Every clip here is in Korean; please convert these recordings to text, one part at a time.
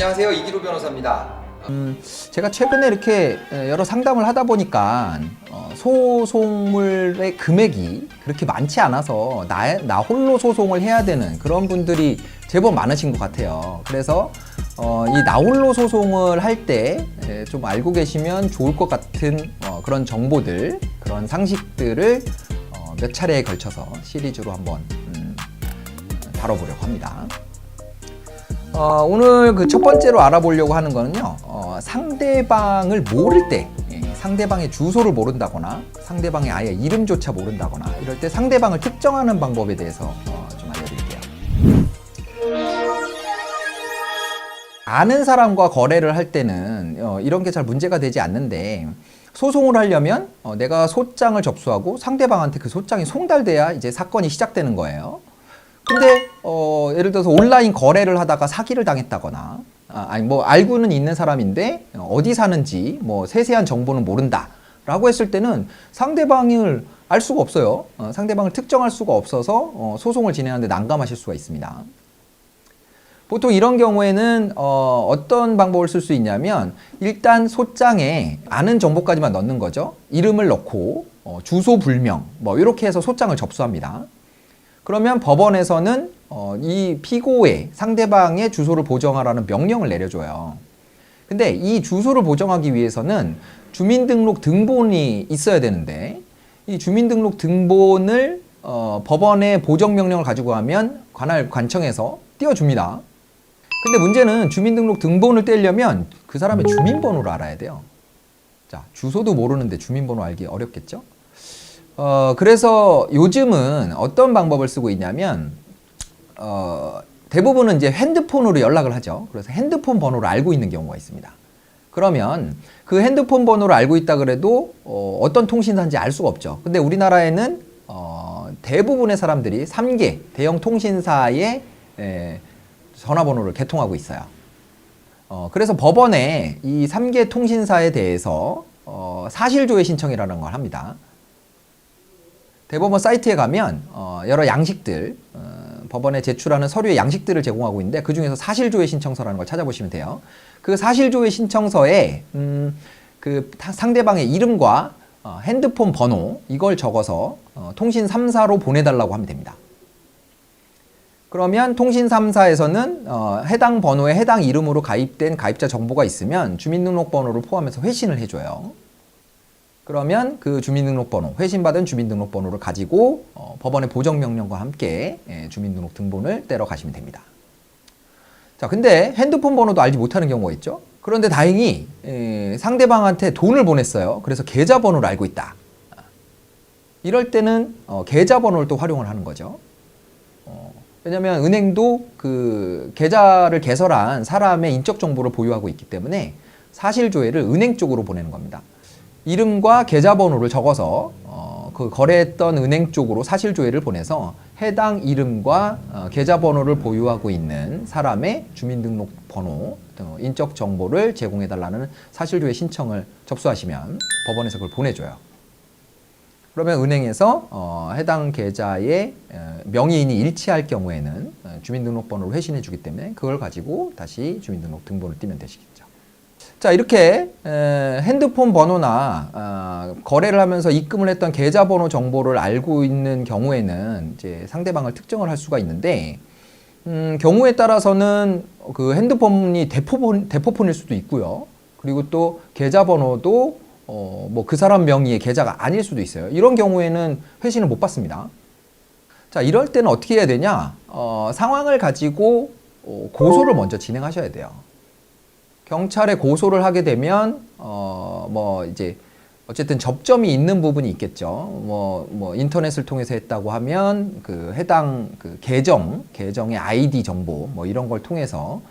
안녕하세요. 이기로 변호사입니다. 제가 최근에 이렇게 여러 상담을 하다 보니까 소송물의 금액이 그렇게 많지 않아서 나 홀로 소송을 해야 되는 그런 분들이 제법 많으신 것 같아요. 그래서 이 나 홀로 소송을 할 때 좀 알고 계시면 좋을 것 같은 그런 정보들, 그런 상식들을 몇 차례에 걸쳐서 시리즈로 한번 다뤄보려고 합니다. 오늘 그 첫 번째로 알아보려고 하는 거는요, 상대방을 모를 때, 상대방의 주소를 모른다거나 상대방의 아예 이름조차 모른다거나 이럴 때 상대방을 특정하는 방법에 대해서 좀 알려드릴게요. 아는 사람과 거래를 할 때는 이런 게 잘 문제가 되지 않는데, 소송을 하려면 내가 소장을 접수하고 상대방한테 그 소장이 송달돼야 이제 사건이 시작되는 거예요. 근데 예를 들어서 온라인 거래를 하다가 사기를 당했다거나 아니 뭐 알고는 있는 사람인데 어디 사는지 뭐 세세한 정보는 모른다 라고 했을 때는 상대방을 알 수가 없어요. 상대방을 특정할 수가 없어서 소송을 진행하는데 난감하실 수가 있습니다. 보통 이런 경우에는 어떤 방법을 쓸 수 있냐면, 일단 소장에 아는 정보까지만 넣는 거죠. 이름을 넣고 주소 불명 뭐 이렇게 해서 소장을 접수합니다. 그러면 법원에서는 이 피고의 상대방의 주소를 보정하라는 명령을 내려줘요. 근데 이 주소를 보정하기 위해서는 주민등록 등본이 있어야 되는데, 이 주민등록 등본을 법원의 보정명령을 가지고 가면 관할 관청에서 띄워줍니다. 근데 문제는 주민등록 등본을 떼려면 그 사람의 주민번호를 알아야 돼요. 자, 주소도 모르는데 주민번호 알기 어렵겠죠? 그래서 요즘은 어떤 방법을 쓰고 있냐면, 대부분은 이제 핸드폰으로 연락을 하죠. 그래서 핸드폰 번호를 알고 있는 경우가 있습니다. 그러면 그 핸드폰 번호를 알고 있다 그래도 어떤 통신사인지 알 수가 없죠. 근데 우리나라에는 대부분의 사람들이 3개 대형 통신사의 전화번호를 개통하고 있어요. 그래서 법원에 이 3개 통신사에 대해서 사실조회 신청이라는 걸 합니다. 대법원 사이트에 가면 여러 양식들, 법원에 제출하는 서류의 양식들을 제공하고 있는데, 그 중에서 사실조회 신청서라는 걸 찾아보시면 돼요. 그 사실조회 신청서에 그 상대방의 이름과 핸드폰 번호 이걸 적어서 통신 3사로 보내달라고 하면 됩니다. 그러면 통신 3사에서는 해당 번호에 해당 이름으로 가입된 가입자 정보가 있으면 주민등록번호를 포함해서 회신을 해줘요. 그러면 그 주민등록번호, 회신받은 주민등록번호를 가지고 법원의 보정명령과 함께 주민등록 등본을 떼러 가시면 됩니다. 자, 근데 핸드폰 번호도 알지 못하는 경우가 있죠. 그런데 다행히 상대방한테 돈을 보냈어요. 그래서 계좌번호를 알고 있다. 이럴 때는 계좌번호를 또 활용을 하는 거죠. 왜냐하면 은행도 그 계좌를 개설한 사람의 인적 정보를 보유하고 있기 때문에 사실조회를 은행 쪽으로 보내는 겁니다. 이름과 계좌번호를 적어서 그 거래했던 은행 쪽으로 사실조회를 보내서 해당 이름과 계좌번호를 보유하고 있는 사람의 주민등록번호, 인적 정보를 제공해달라는 사실조회 신청을 접수하시면 법원에서 그걸 보내줘요. 그러면 은행에서 해당 계좌의 명의인이 일치할 경우에는 주민등록번호를 회신해 주기 때문에 그걸 가지고 다시 주민등록 등본을 띄면 되시겠죠. 자, 이렇게 핸드폰 번호나 거래를 하면서 입금을 했던 계좌번호 정보를 알고 있는 경우에는 이제 상대방을 특정을 할 수가 있는데, 경우에 따라서는 그 핸드폰이 대포폰일 수도 있고요. 그리고 또 계좌번호도 뭐 그 사람 명의의 계좌가 아닐 수도 있어요. 이런 경우에는 회신을 못 받습니다. 자, 이럴 때는 어떻게 해야 되냐? 상황을 가지고 고소를 먼저 진행하셔야 돼요. 경찰에 고소를 하게 되면 뭐 이제 어쨌든 접점이 있는 부분이 있겠죠. 뭐 인터넷을 통해서 했다고 하면 그 해당 그 계정의 아이디 정보 뭐 이런 걸 통해서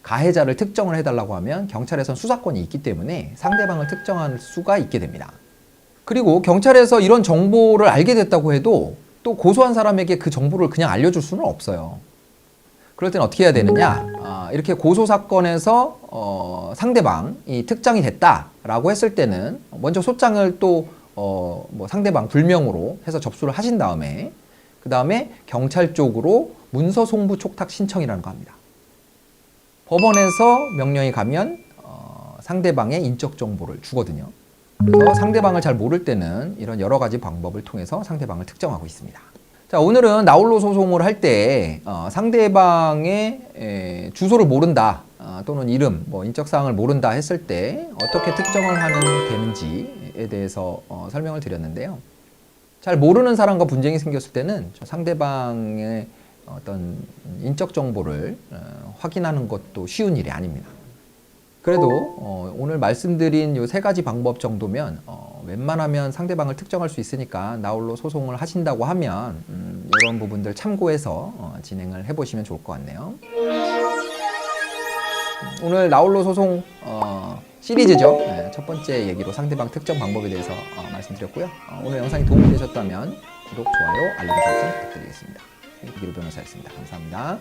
가해자를 특정을 해달라고 하면 경찰에선 수사권이 있기 때문에 상대방을 특정할 수가 있게 됩니다. 그리고 경찰에서 이런 정보를 알게 됐다고 해도 또 고소한 사람에게 그 정보를 그냥 알려줄 수는 없어요. 그럴 때는 어떻게 해야 되느냐? 이렇게 고소사건에서 상대방이 특정이 됐다라고 했을 때는 먼저 소장을 또 뭐 상대방 불명으로 해서 접수를 하신 다음에 그 다음에 경찰 쪽으로 문서 송부 촉탁 신청이라는 거 합니다. 법원에서 명령이 가면 상대방의 인적 정보를 주거든요. 그래서 상대방을 잘 모를 때는 이런 여러 가지 방법을 통해서 상대방을 특정하고 있습니다. 자, 오늘은 나홀로 소송을 할 때 상대방의 주소를 모른다 또는 이름, 인적사항을 모른다 했을 때 어떻게 특정을 하면 되는지에 대해서 설명을 드렸는데요. 잘 모르는 사람과 분쟁이 생겼을 때는 상대방의 어떤 인적 정보를 확인하는 것도 쉬운 일이 아닙니다. 그래도 오늘 말씀드린 이 세 가지 방법 정도면 웬만하면 상대방을 특정할 수 있으니까 나홀로 소송을 하신다고 하면 이런 부분들 참고해서 진행을 해보시면 좋을 것 같네요. 오늘 나홀로 소송 시리즈죠. 첫 번째 얘기로 상대방 특정 방법에 대해서 말씀드렸고요. 오늘 영상이 도움이 되셨다면 구독, 좋아요, 알림 설정 부탁드리겠습니다. 김기루 변호사였습니다. 감사합니다.